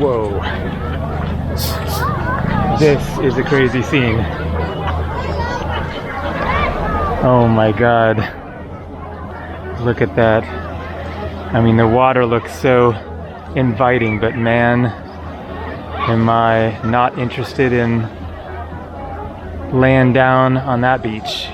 Whoa. This is a crazy scene. Oh my God. Look at that. I mean, the water looks so inviting, but man, am I not interested in laying down on that beach.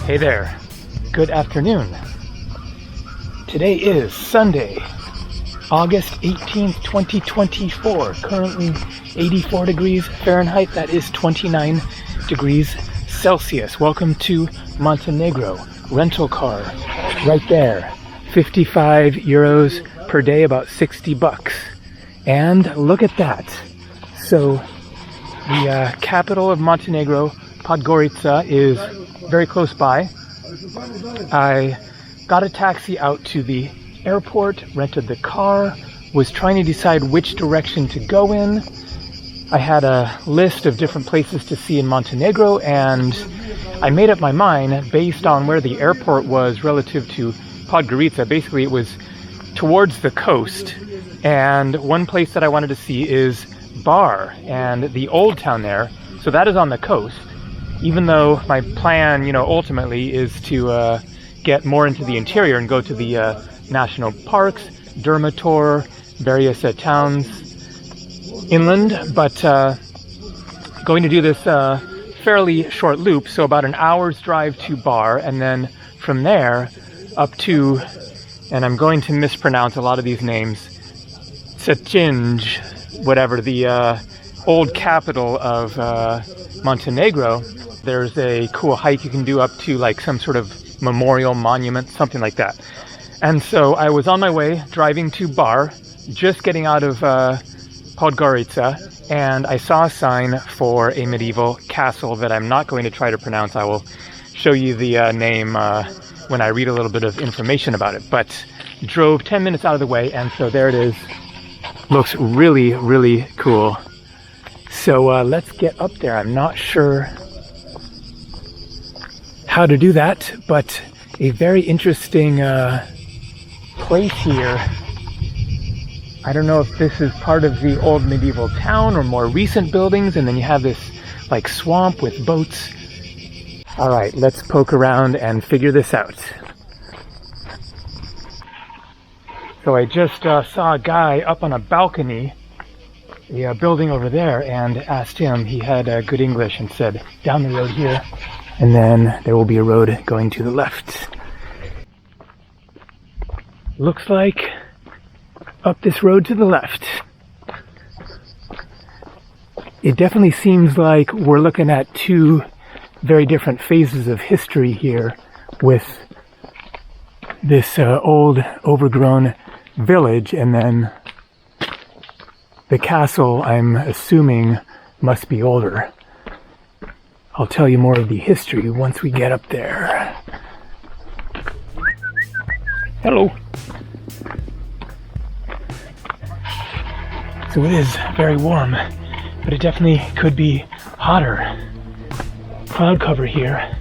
Hey there, good afternoon. Today is Sunday, August 18th, 2024. Currently 84 degrees Fahrenheit, that is 29 degrees Celsius. Welcome to Montenegro. Rental car, right there. 55 euros per day, about 60 bucks. And look at that. So the capital of Montenegro, Podgorica, is very close by. I got a taxi out to the airport, rented the car, was trying to decide which direction to go in. I had a list of different places to see in Montenegro, and I made up my mind based on where the airport was relative to Podgorica. Basically, it was towards the coast, and one place that I wanted to see is Bar and the old town there. So that is on the coast. Even though my plan, ultimately is to get more into the interior and go to the national parks, Dermator, various towns inland, but going to do this fairly short loop, so about an hour's drive to Bar, and then from there up to, and I'm going to mispronounce a lot of these names, Cetinje, whatever, the old capital of Montenegro. There's a cool hike you can do up to like some sort of memorial monument, something like that. And so I was on my way driving to Bar, just getting out of Podgorica, and I saw a sign for a medieval castle that I'm not going to try to pronounce. I will show you the name when I read a little bit of information about it. But drove 10 minutes out of the way, and so there it is. Looks really, really cool. So let's get up there. I'm not sure how to do that, but a very interesting place here. I don't know if this is part of the old medieval town or more recent buildings, and then you have this like swamp with boats. All right, let's poke around and figure this out. So I just saw a guy up on a balcony, a building over there, and asked him. He had good English and said, down the road here, and then there will be a road going to the left. Looks like up this road to the left. It definitely seems like we're looking at two very different phases of history here, with this old overgrown village, and then the castle, I'm assuming, must be older. I'll tell you more of the history once we get up there. Hello. So it is very warm, but it definitely could be hotter. Cloud cover here.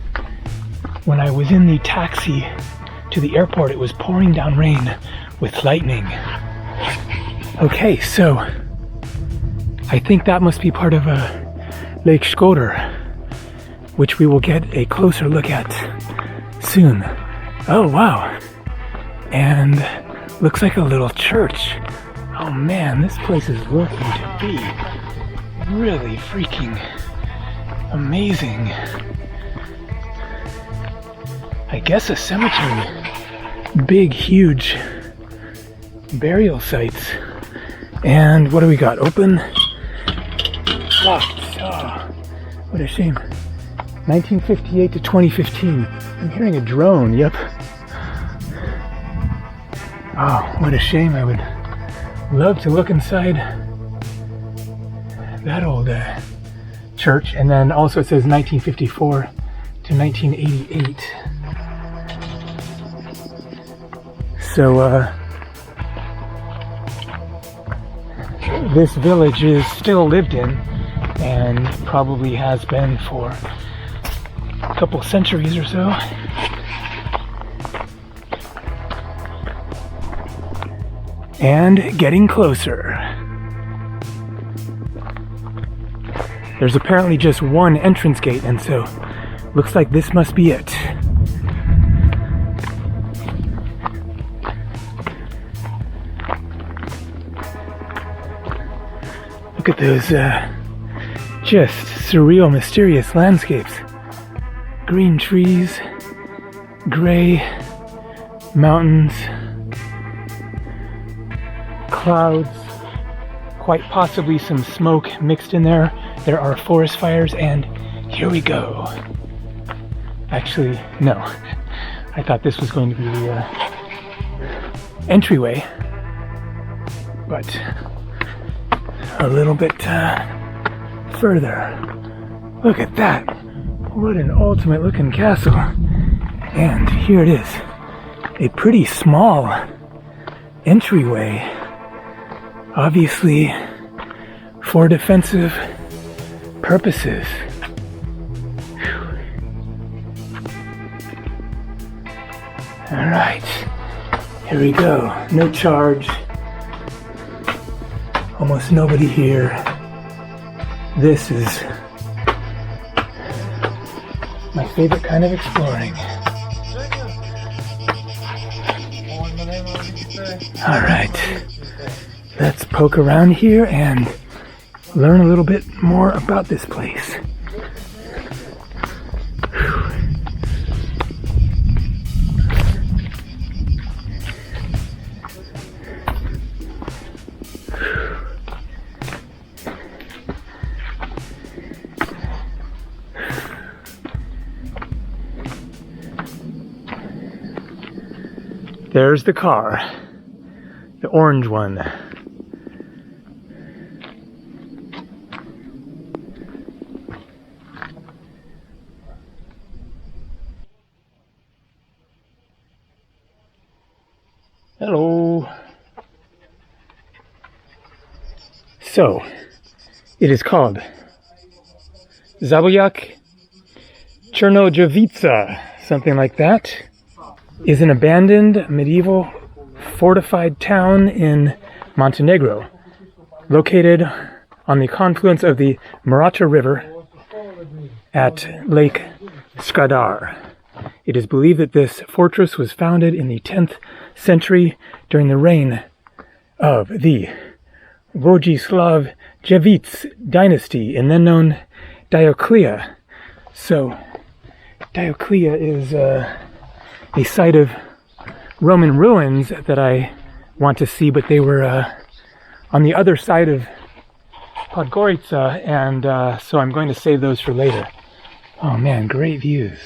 When I was in the taxi to the airport, it was pouring down rain with lightning. Okay, so I think that must be part of Lake Skoder, which we will get a closer look at soon. Oh wow, and looks like a little church. Oh man, this place is looking to be really freaking amazing. I guess a cemetery. Big, huge burial sites. And what do we got? Open? Locked. Oh, what a shame. 1958 to 2015. I'm hearing a drone, yep. Oh, what a shame. I would love to look inside that old church. And then also it says 1954 to 1988. So this village is still lived in and probably has been for a couple centuries or so. And getting closer. There's apparently just one entrance gate, and so looks like this must be it. Look at those just surreal, mysterious landscapes. Green trees, gray mountains, clouds, quite possibly some smoke mixed in there. There are forest fires, and here we go. Actually, no. I thought this was going to be the entryway, but a little bit further. Look at that. What an ultimate looking castle. And here it is. A pretty small entryway. Obviously for defensive purposes. Alright. Here we go. No charge. Almost nobody here. This is my favorite kind of exploring. Alright, let's poke around here and learn a little bit more about this place. There's the car, the orange one. Hello. So, it is called Zabljak Chernojevica, something like that. Is an abandoned medieval fortified town in Montenegro, located on the confluence of the Marata River at Lake Skadar. It is believed that this fortress was founded in the 10th century during the reign of the Vojislav Jevic dynasty, and then known Dioclea. So, Dioclea is a site of Roman ruins that I want to see, but they were on the other side of Podgorica, and so I'm going to save those for later. Oh man, great views.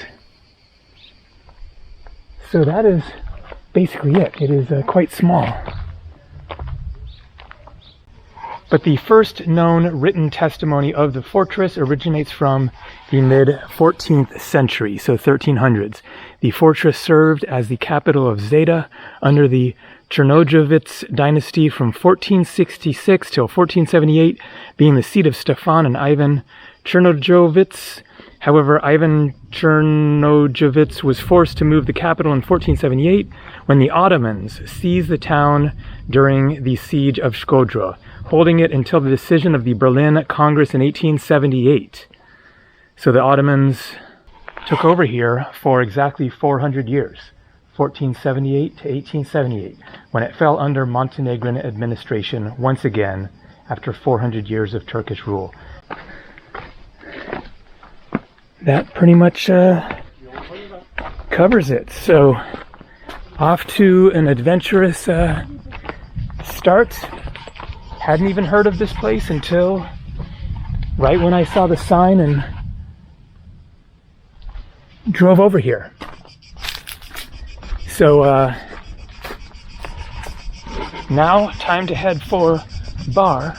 So that is basically it. It is quite small. But the first known written testimony of the fortress originates from the mid-14th century, so 1300s. The fortress served as the capital of Zeta under the Chernojevic dynasty from 1466 till 1478, being the seat of Stefan and Ivan Chernojevic. However, Ivan Chernojevic was forced to move the capital in 1478 when the Ottomans seized the town during the siege of Shkodra, holding it until the decision of the Berlin Congress in 1878. So the Ottomans took over here for exactly 400 years, 1478 to 1878, when it fell under Montenegrin administration once again after 400 years of Turkish rule. That pretty much covers it. So off to an adventurous start. Hadn't even heard of this place until right when I saw the sign and drove over here. So now time to head for Bar,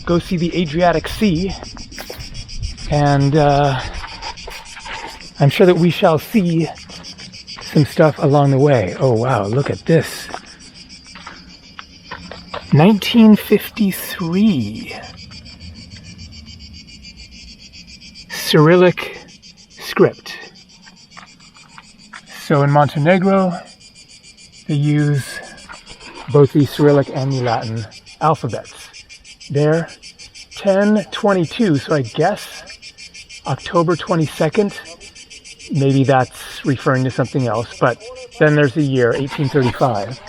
go see the Adriatic Sea, and I'm sure that we shall see some stuff along the way. Oh wow, look at this. 1953. Cyrillic script. So in Montenegro, they use both the Cyrillic and the Latin alphabets. There, 1022, so I guess October 22nd. Maybe that's referring to something else, but then there's the year, 1835.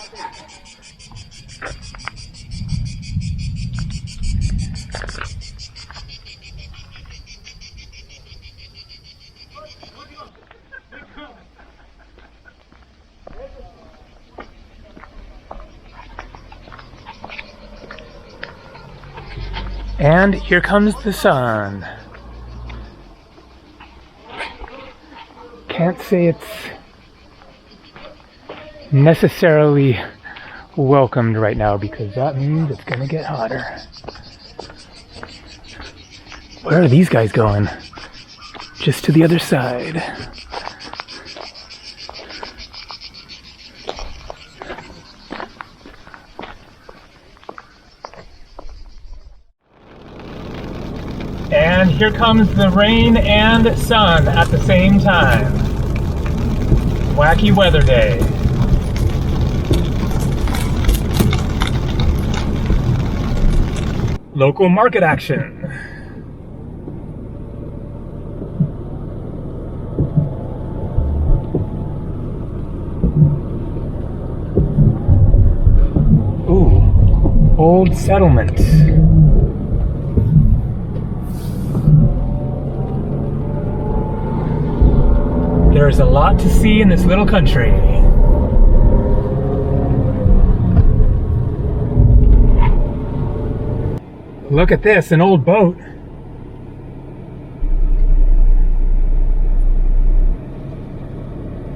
And here comes the sun. Can't say it's necessarily welcomed right now because that means it's gonna get hotter. Where are these guys going? Just to the other side. And here comes the rain and sun at the same time. Wacky weather day. Local market action. Ooh, old settlement. There's a lot to see in this little country. Look at this, an old boat.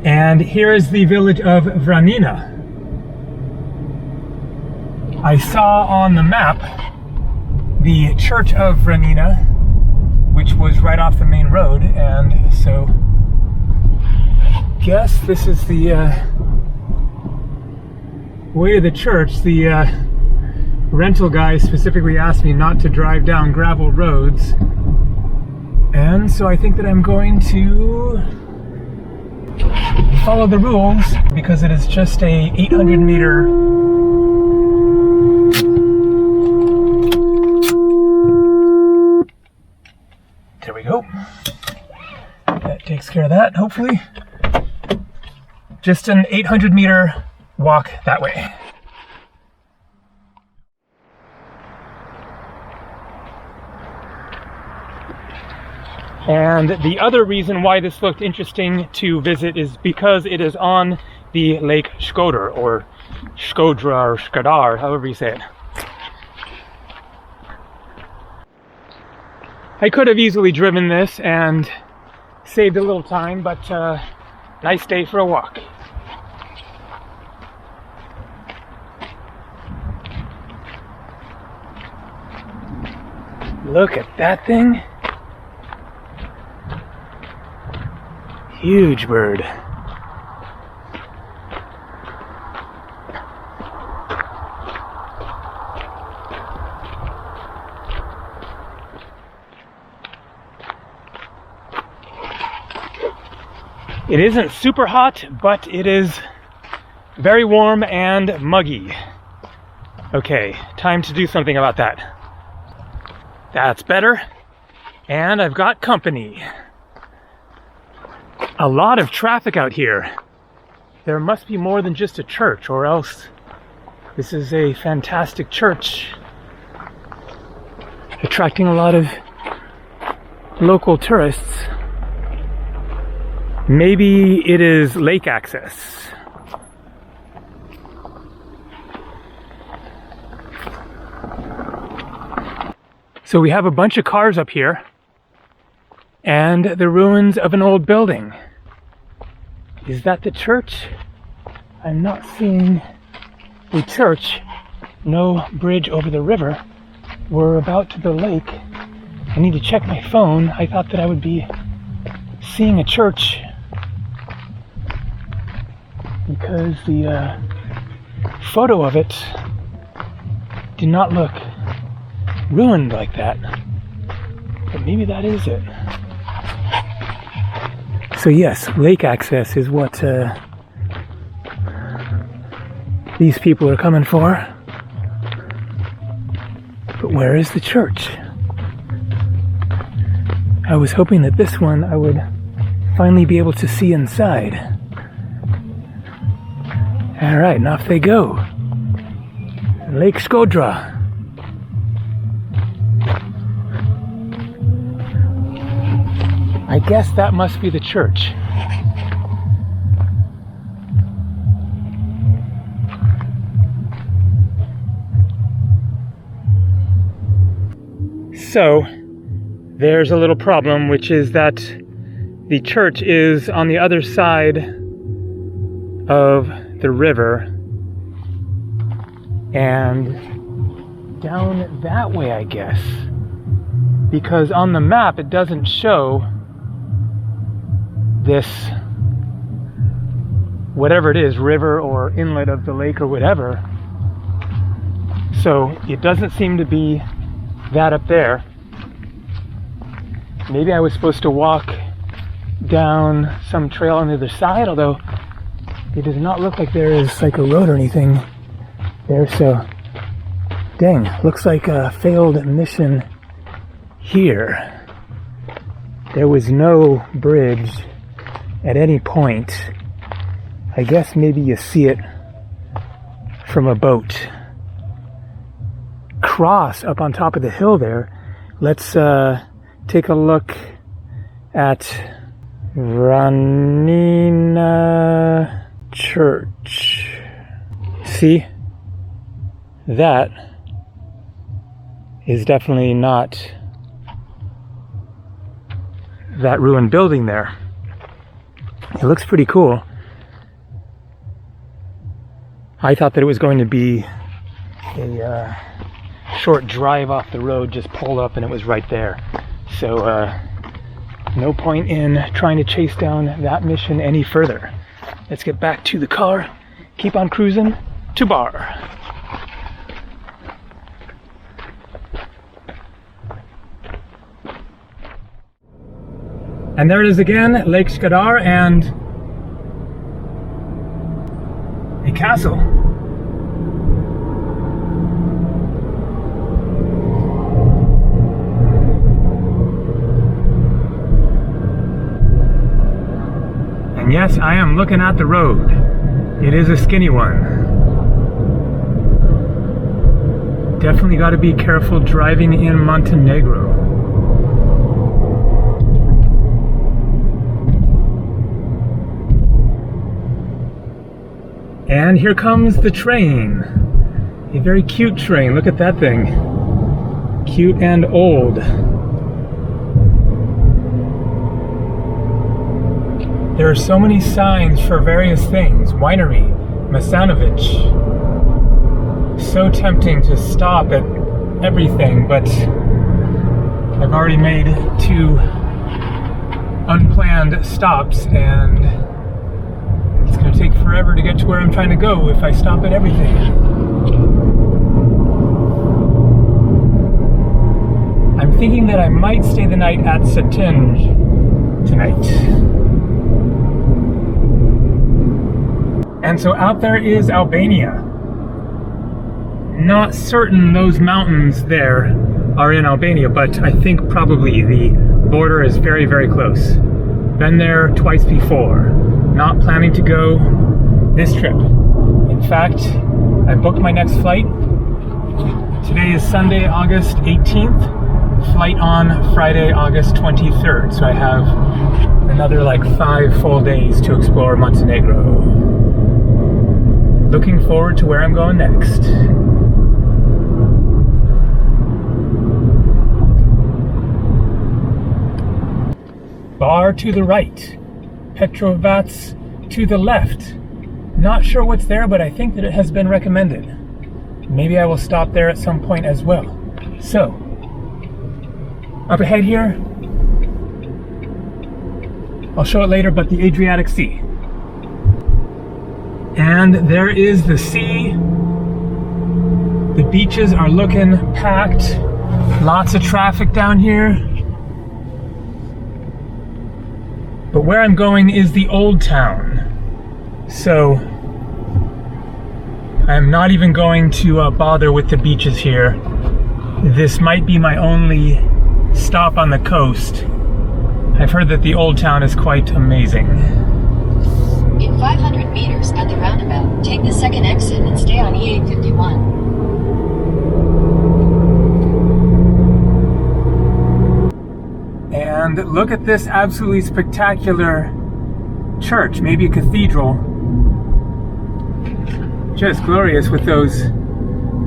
And here is the village of Ranina. I saw on the map the church of Ranina, which was right off the main road, and so guess this is the way to the church. The rental guy specifically asked me not to drive down gravel roads, and so I think that I'm going to follow the rules because it is just a 800-meter there we go. That takes care of that, hopefully. Just an 800-meter walk that way. And the other reason why this looked interesting to visit is because it is on the Lake Shkodër, or Shkodra, or Shkodar, however you say it. I could have easily driven this and saved a little time, but nice day for a walk. Look at that thing. Huge bird. It isn't super hot, but it is very warm and muggy. Okay, time to do something about that. That's better. And I've got company. A lot of traffic out here. There must be more than just a church, or else this is a fantastic church, attracting a lot of local tourists. Maybe it is lake access. So we have a bunch of cars up here and the ruins of an old building. Is that the church? I'm not seeing a church. No bridge over the river. We're about to the lake. I need to check my phone. I thought that I would be seeing a church because the photo of it did not look ruined like that. But maybe that is it. So yes, lake access is what these people are coming for. But where is the church? I was hoping that this one I would finally be able to see inside. Alright, and off they go. Lake Skodra. I guess that must be the church. So, there's a little problem, which is that the church is on the other side of the river and down that way, I guess, because on the map it doesn't show this, whatever it is, river or inlet of the lake or whatever. So it doesn't seem to be that up there. Maybe I was supposed to walk down some trail on the other side, although it does not look like there is like a road or anything there. So dang, looks like a failed mission here. There was no bridge at any point. I guess maybe you see it from a boat. Cross up on top of the hill there. Let's take a look at Ranina Church. See? That is definitely not that ruined building there. It looks pretty cool. I thought that it was going to be a short drive off the road, just pull up and it was right there. So no point in trying to chase down that mission any further. Let's get back to the car, keep on cruising to Bar. And there it is again, Lake Skodra and a castle. And yes, I am looking at the road. It is a skinny one. Definitely got to be careful driving in Montenegro. And here comes the train. A very cute train. Look at that thing. Cute and old. There are so many signs for various things. Winery, Masanovic. So tempting to stop at everything, but I've already made 2 unplanned stops, and it's going to take forever to get to where I'm trying to go if I stop at everything. I'm thinking that I might stay the night at Cetinje tonight. And so out there is Albania. Not certain those mountains there are in Albania, but I think probably the border is very, very close. Been there twice before. Not planning to go this trip. In fact, I booked my next flight. Today is Sunday, August 18th. Flight on Friday, August 23rd. So I have another like 5 full days to explore Montenegro. Looking forward to where I'm going next. Bar to the right, Petrovac to the left. Not sure what's there, but I think that it has been recommended. Maybe I will stop there at some point as well. So, up ahead here, I'll show it later, but the Adriatic Sea. And there is the sea. The beaches are looking packed. Lots of traffic down here. But where I'm going is the old town. So I'm not even going to bother with the beaches here. This might be my only stop on the coast. I've heard that the old town is quite amazing. In 500 meters at the roundabout, take the second exit and stay on E851. And look at this absolutely spectacular church, maybe a cathedral. Just glorious with those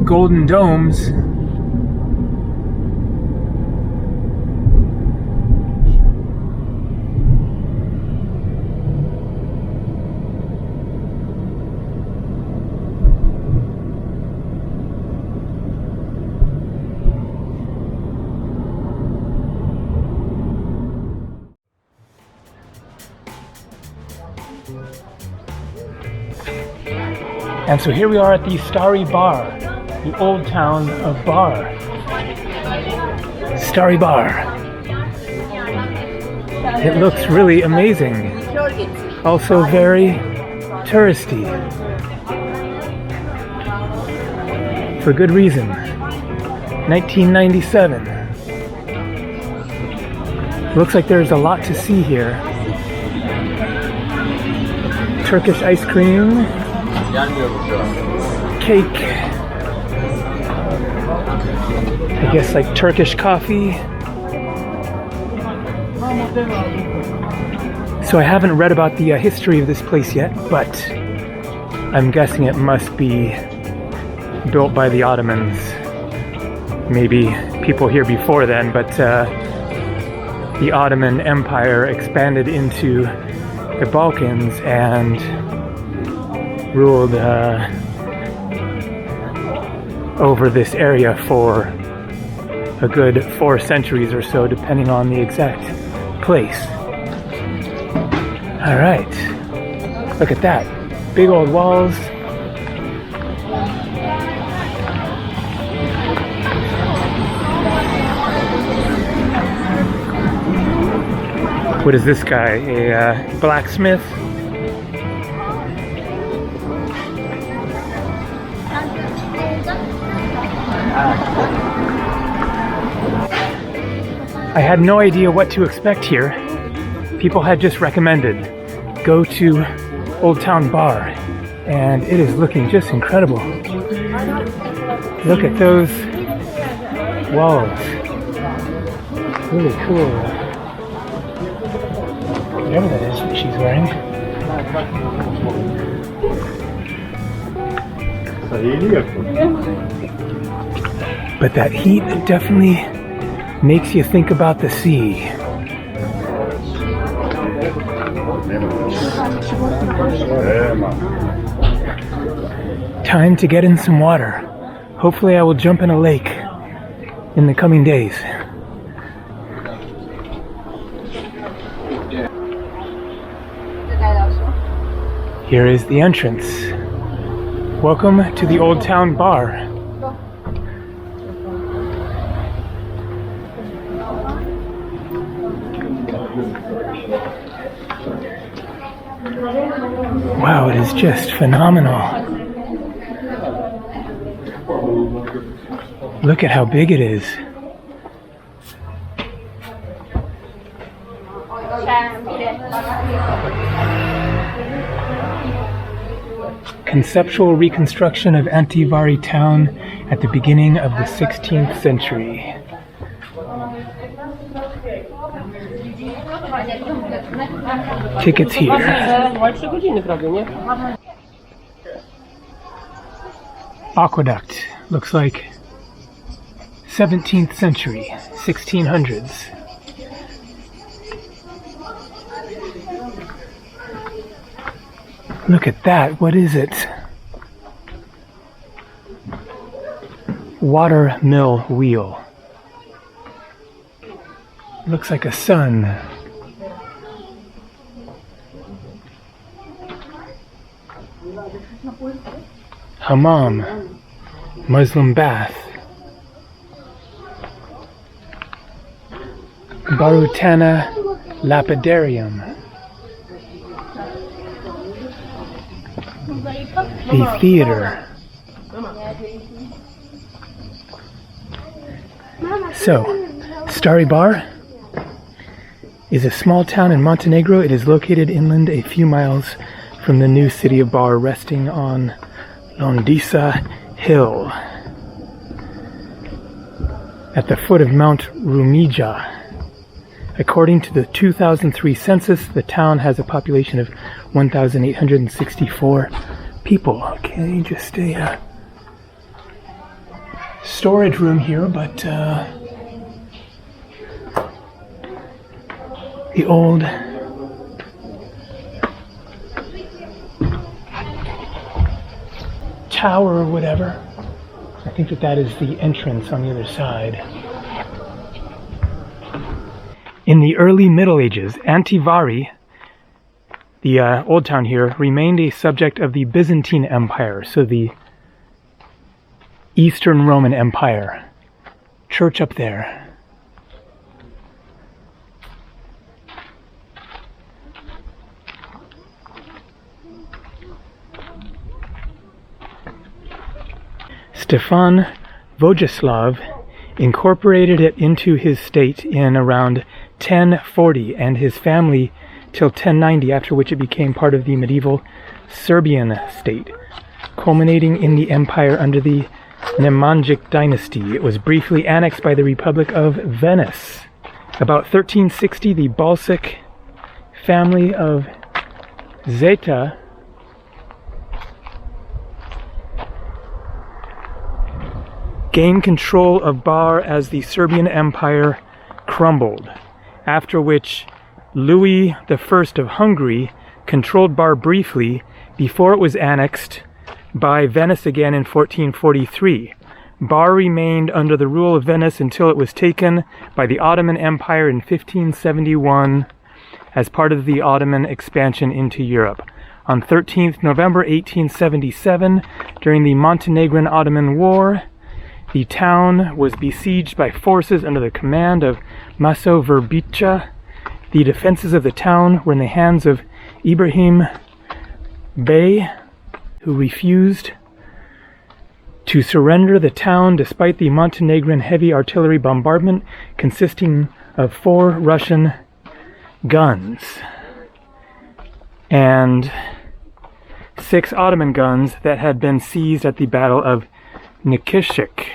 golden domes. And so here we are at the Stari Bar, the old town of Bar. Stari Bar. It looks really amazing. Also very touristy. For good reason. 1997. Looks like there's a lot to see here. Turkish ice cream. Cake. I guess like Turkish coffee. So I haven't read about the history of this place yet, but I'm guessing it must be built by the Ottomans. Maybe people here before then, but the Ottoman Empire expanded into the Balkans and ruled over this area for a good 4 centuries or so, depending on the exact place. All right, look at that. Big old walls. What is this guy? A blacksmith? I had no idea what to expect here. People had just recommended go to Old Town Bar, and it is looking just incredible. Look at those walls. Really cool. Whatever that is that she's wearing. But that heat definitely makes you think about the sea. Time to get in some water. Hopefully I will jump in a lake in the coming days. Here is the entrance. Welcome to the Old Town Bar. Wow, it is just phenomenal. Look at how big it is. Conceptual reconstruction of Antivari town at the beginning of the 16th century. Tickets here. Aqueduct. Looks like 17th century, 1600s. Look at that. What is it? Water mill wheel. Looks like a sun. Hammam. Muslim bath. Barutana lapidarium. The theater. So, Stari Bar is a small town in Montenegro. It is located inland a few miles from the new city of Bar, resting on Londisa Hill at the foot of Mount Rumija. According to the 2003 census, the town has a population of 1,864 people. Okay, just a storage room here, but the old tower or whatever. I think that is the entrance on the other side. In the early Middle Ages, Antivari, the old town here, remained a subject of the Byzantine Empire, so the Eastern Roman Empire. Church up there. Stefan Vojislav incorporated it into his state in around 1040, and his family till 1090, after which it became part of the medieval Serbian state, culminating in the empire under the Nemanjic dynasty. It was briefly annexed by the Republic of Venice. About 1360, the Balkans family of Zeta gained control of Bar as the Serbian Empire crumbled, after which Louis I of Hungary controlled Bar briefly before it was annexed by Venice again in 1443. Bar remained under the rule of Venice until it was taken by the Ottoman Empire in 1571 as part of the Ottoman expansion into Europe. On 13th November 1877, during the Montenegrin Ottoman War, the town was besieged by forces under the command of Maso Verbica. The defenses of the town were in the hands of Ibrahim Bey, who refused to surrender the town despite the Montenegrin heavy artillery bombardment consisting of 4 Russian guns and 6 Ottoman guns that had been seized at the Battle of Nikishik.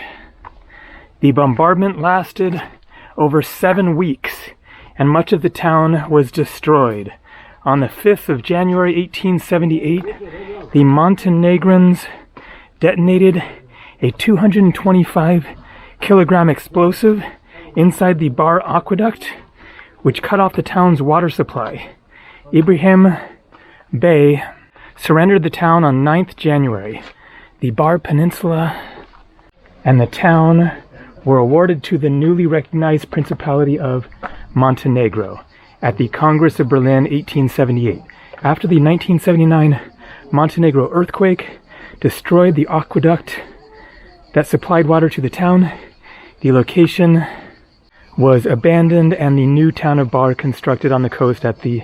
The bombardment lasted over 7 weeks, and much of the town was destroyed. On the 5th of January 1878, the Montenegrins detonated a 225-kilogram explosive inside the Bar aqueduct, which cut off the town's water supply. Ibrahim Bey surrendered the town on 9th January. The Bar Peninsula and the town were awarded to the newly recognized Principality of Montenegro at the Congress of Berlin 1878. After the 1979 Montenegro earthquake destroyed the aqueduct that supplied water to the town. The location was abandoned and the new town of Bar constructed on the coast at the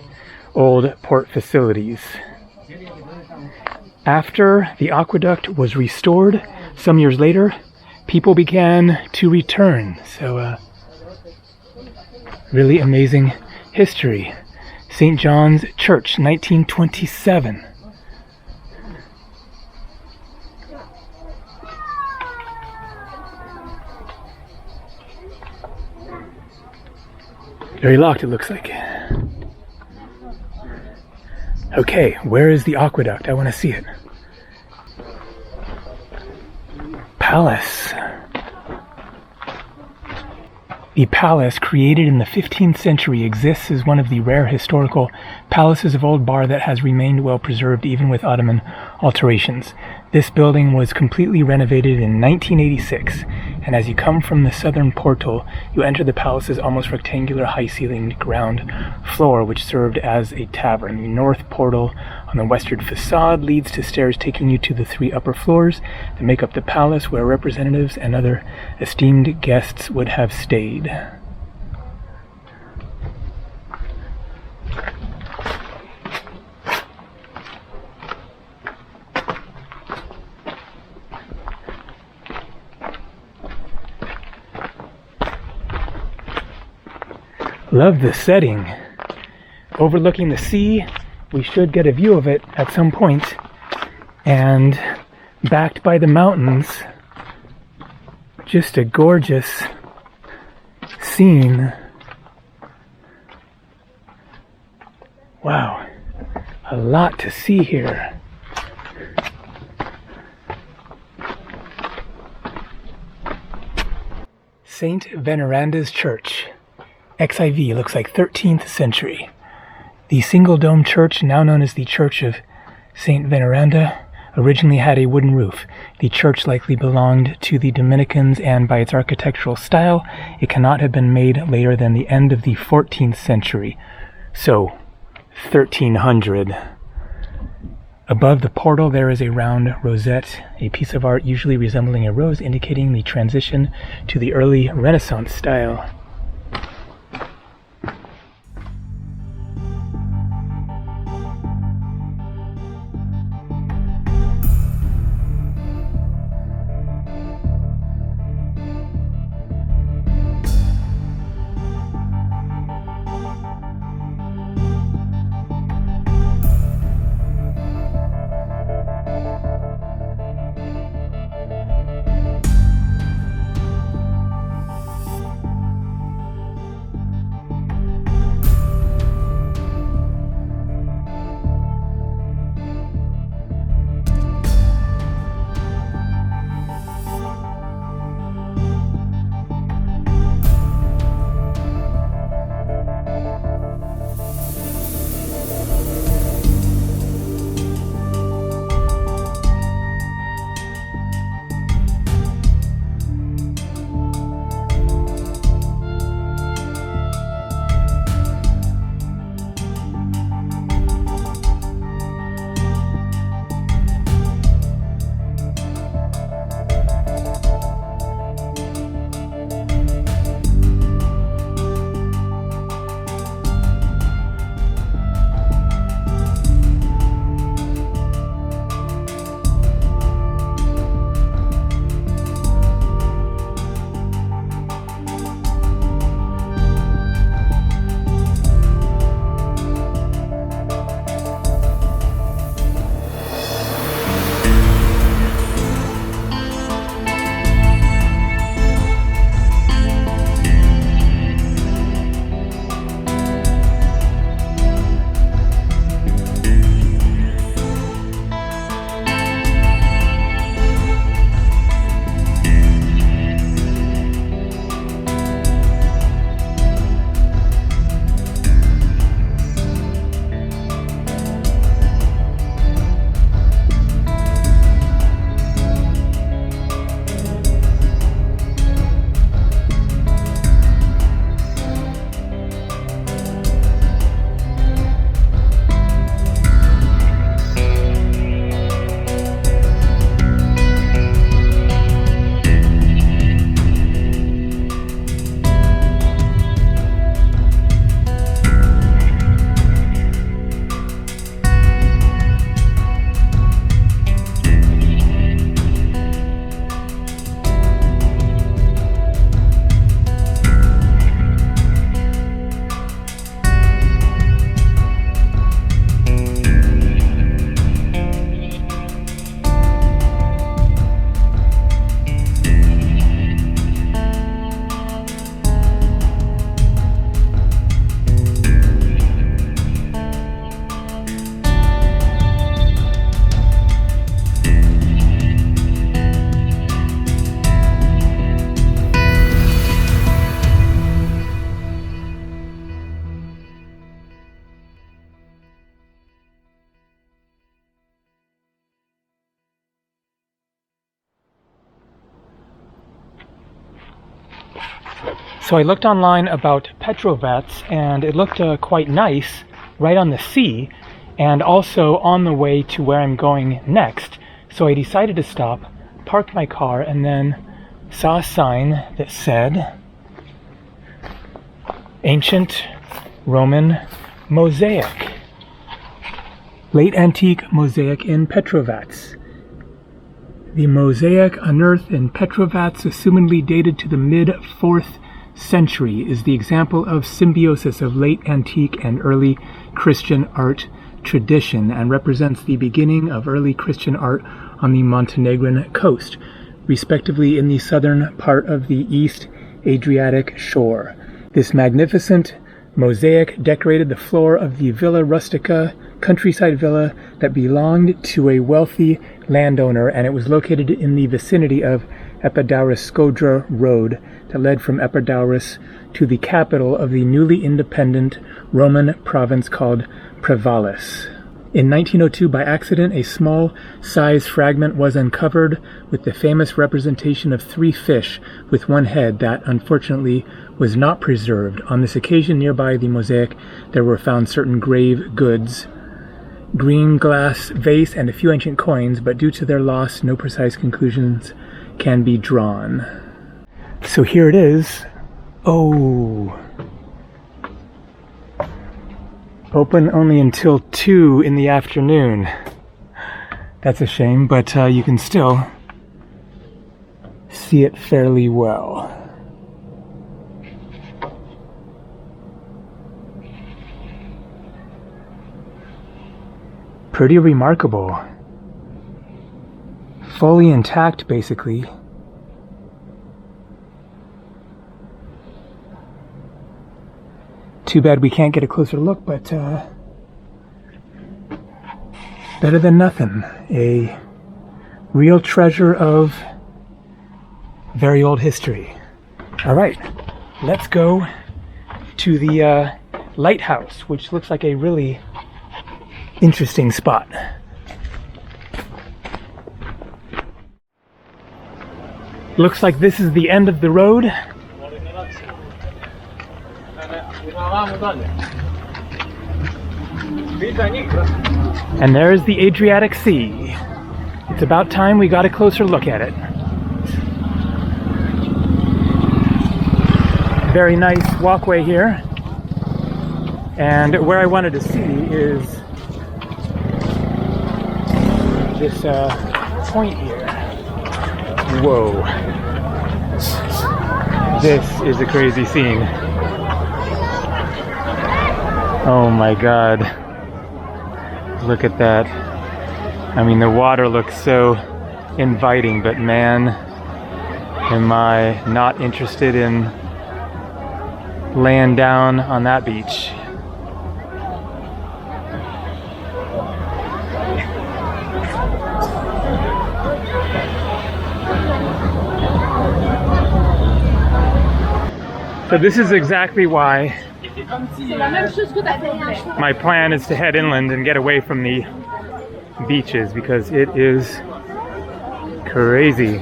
old port facilities. After the aqueduct was restored, some years later, people began to return. So, really amazing history. St. John's Church, 1927. Very locked, it looks like. Okay, where is the aqueduct? I want to see it. Palace. The palace, created in the 15th century, exists as one of the rare historical palaces of Old Bar that has remained well preserved even with Ottoman alterations. This building was completely renovated in 1986, and as you come from the southern portal, you enter the palace's almost rectangular high-ceilinged ground floor, which served as a tavern. The north portal on the western facade leads to stairs taking you to the 3 upper floors that make up the palace, where representatives and other esteemed guests would have stayed. Love the setting. Overlooking the sea, we should get a view of it at some point. And backed by the mountains, just a gorgeous scene. Wow, a lot to see here. Saint Veneranda's Church. XIV looks like 13th century. The single-dome church, now known as the Church of Saint Veneranda, originally had a wooden roof. The church likely belonged to the Dominicans, and by its architectural style, it cannot have been made later than the end of the 14th century. So, 1300. Above the portal there is a round rosette, a piece of art usually resembling a rose, indicating the transition to the early Renaissance style. So I looked online about Petrovac, and it looked quite nice, right on the sea, and also on the way to where I'm going next. So I decided to stop, parked my car, and then saw a sign that said Ancient Roman Mosaic. Late Antique Mosaic in Petrovac. The mosaic unearthed in Petrovac, assumedly dated to the mid-4th century, is the example of symbiosis of late antique and early Christian art tradition, and represents the beginning of early Christian art on the Montenegrin coast, respectively in the southern part of the East Adriatic shore. This magnificent mosaic decorated the floor of the Villa Rustica countryside villa that belonged to a wealthy landowner, and it was located in the vicinity of Epidaurus-Skodra Road that led from Epidaurus to the capital of the newly independent Roman province called Prevalis. In 1902, by accident, a small-sized fragment was uncovered with the famous representation of 3 fish with 1 head that, unfortunately, was not preserved. On this occasion, nearby the mosaic, there were found certain grave goods, green glass vase, and a few ancient coins, but due to their loss, no precise conclusions can be drawn. So here it is. Oh. Open only until 2 in the afternoon. That's a shame, but you can still see it fairly well. Pretty remarkable. Fully intact, basically. Too bad we can't get a closer look, but better than nothing. A real treasure of very old history. All right, let's go to the lighthouse, which looks like a really interesting spot. Looks like this is the end of the road. And there's the Adriatic Sea. It's about time we got a closer look at it. Very nice walkway here. And where I wanted to see is this point here. Whoa. This is a crazy scene. Oh my God. Look at that. I mean, the water looks so inviting, but man, am I not interested in laying down on that beach. So this is exactly why my plan is to head inland and get away from the beaches, because it is crazy.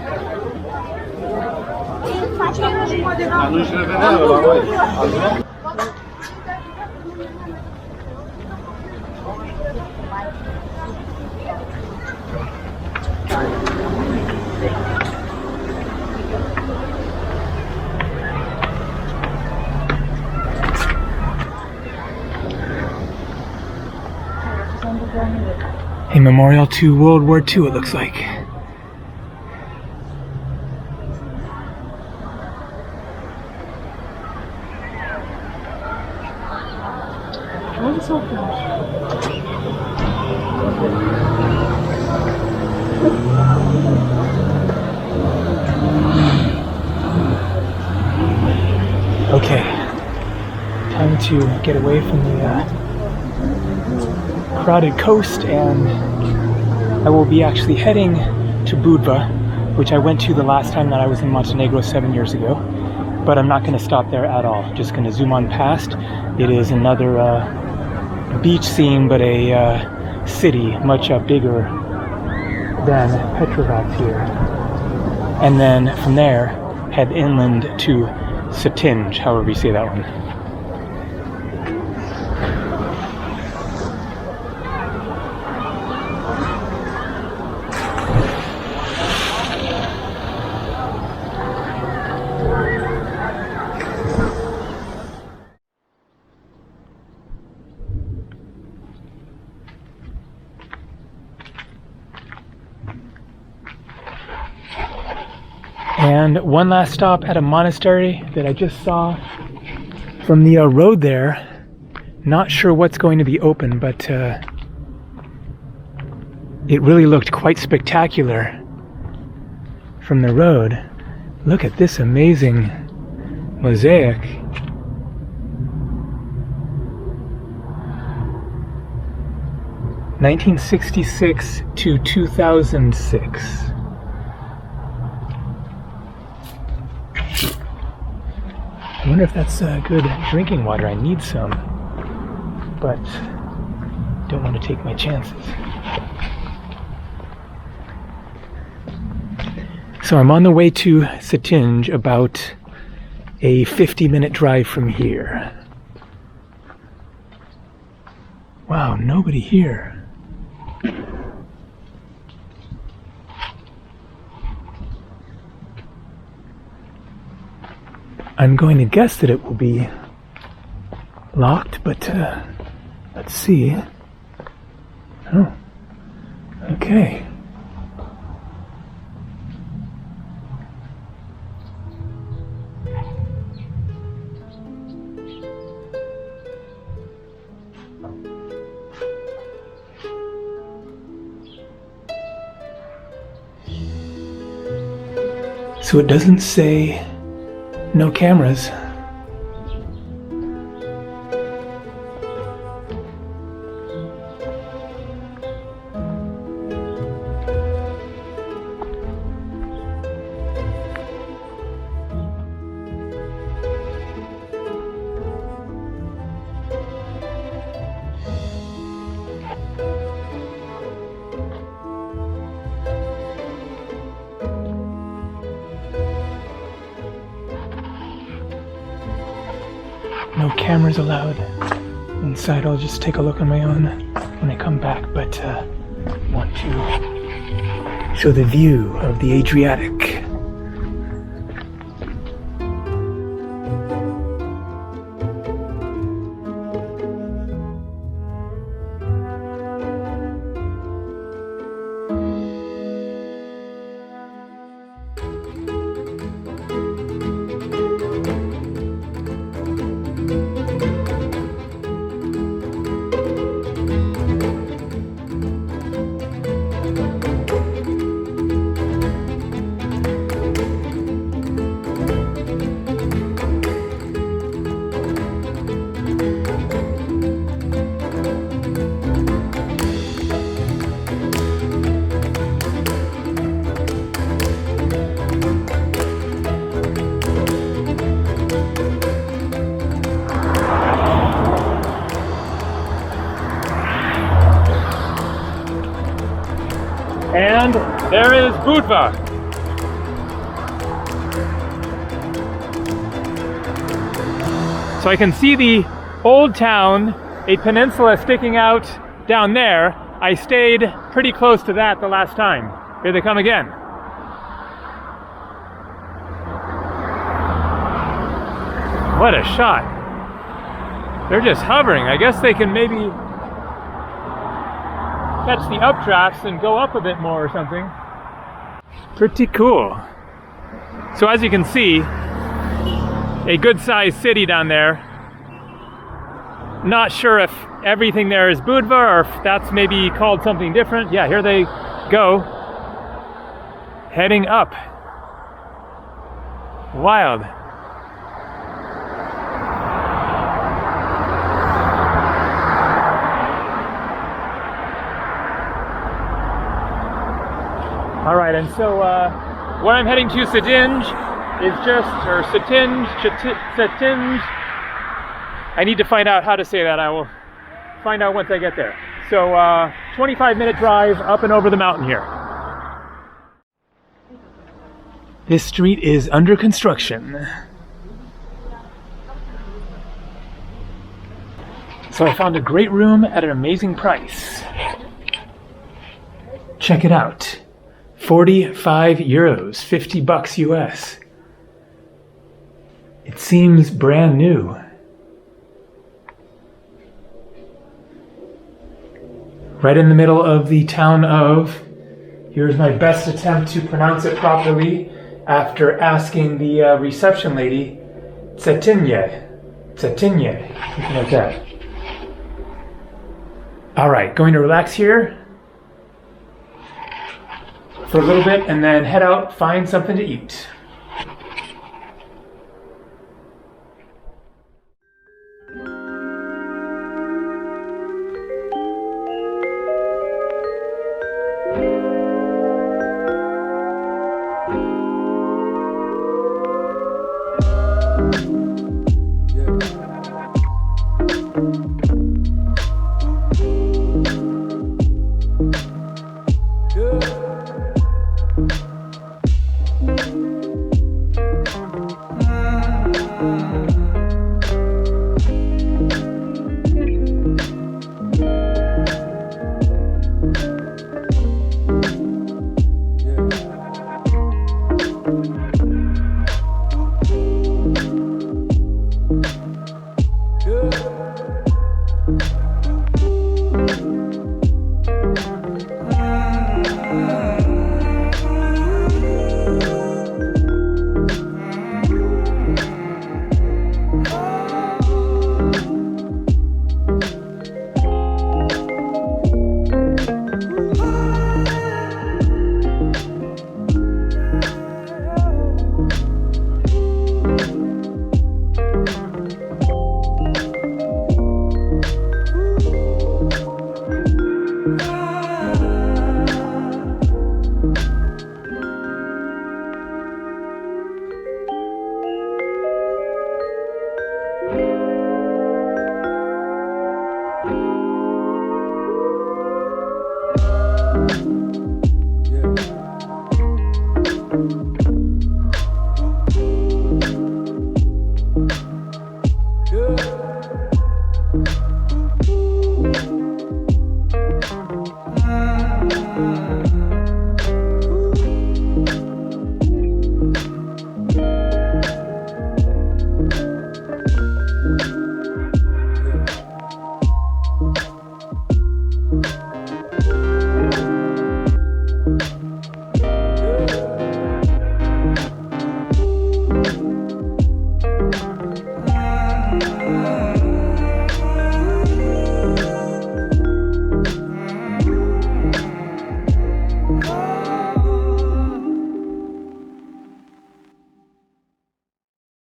A memorial to World War II, it looks like. Okay, time to get away from the crowded coast, and I will be actually heading to Budva, which I went to the last time that I was in Montenegro 7 years ago, but I'm not going to stop there at all. Just going to zoom on past. It is another beach scene, but a city much bigger than Petrovac here. And then from there, head inland to Cetinje, however you say that one. And one last stop at a monastery that I just saw from the road there. Not sure what's going to be open, but it really looked quite spectacular from the road. Look at this amazing mosaic. (1966 to 2006). I wonder if that's good drinking water. I need some, but don't want to take my chances. So I'm on the way to Cetinje, about a 50-minute drive from here. Wow, nobody here. I'm going to guess that it will be locked, but let's see. Oh, okay. So it doesn't say no cameras. No cameras allowed inside. I'll just take a look on my own when I come back, but want to show the view of the Adriatic. And there is Petrovac. So I can see the old town, a peninsula sticking out down there. I stayed pretty close to that the last time. Here they come again. What a shot. They're just hovering. I guess they can maybe catch the updrafts and go up a bit more or something. Pretty cool. So as you can see, a good-sized city down there. Not sure if everything there is Budva or if that's maybe called something different. Yeah, here they go, heading up. Wild. All right, and so where I'm heading to Cetinje is Cetinje. I need to find out how to say that. I will find out once I get there. So 25-minute drive up and over the mountain here. This street is under construction. So I found a great room at an amazing price. Check it out. 45 euros, 50 bucks US. It seems brand new. Right in the middle of the town of, here's my best attempt to pronounce it properly after asking the reception lady, Cetinje, something like that. All right, going to relax here for a little bit and then head out, find something to eat.